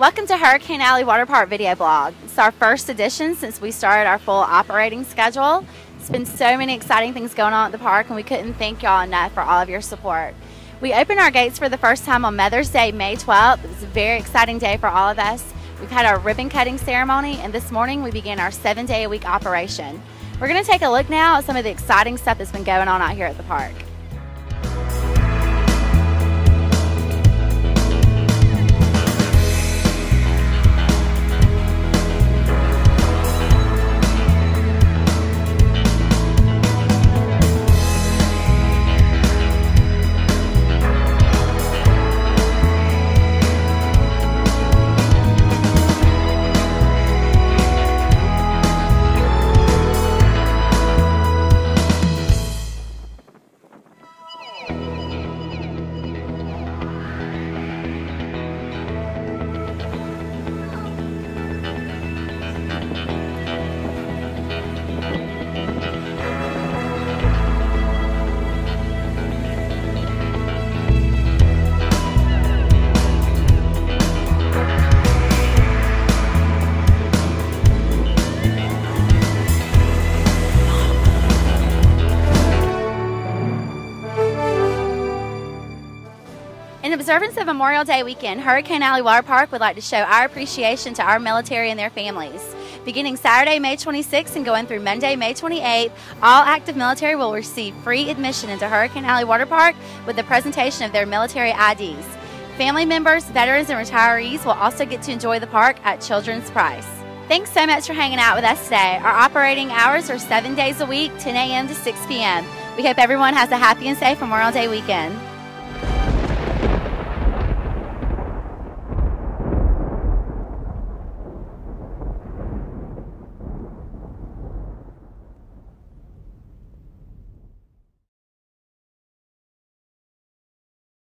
Welcome to Hurricane Alley Waterpark video blog. It's our first edition since we started our full operating schedule. It's been so many exciting things going on at the park, and we couldn't thank y'all enough for all of your support. We opened our gates for the first time on Mother's Day, May 12th. It was a very exciting day for all of us. We've had our ribbon cutting ceremony, and this morning we began our 7-day-a-week operation. We're going to take a look now at some of the exciting stuff that's been going on out here at the park. In observance of Memorial Day weekend, Hurricane Alley Waterpark would like to show our appreciation to our military and their families. Beginning Saturday, May 26th and going through Monday, May 28th, all active military will receive free admission into Hurricane Alley Waterpark with the presentation of their military IDs. Family members, veterans, and retirees will also get to enjoy the park at children's price. Thanks so much for hanging out with us today. Our operating hours are 7 days a week, 10 a.m. to 6 p.m. We hope everyone has a happy and safe Memorial Day weekend.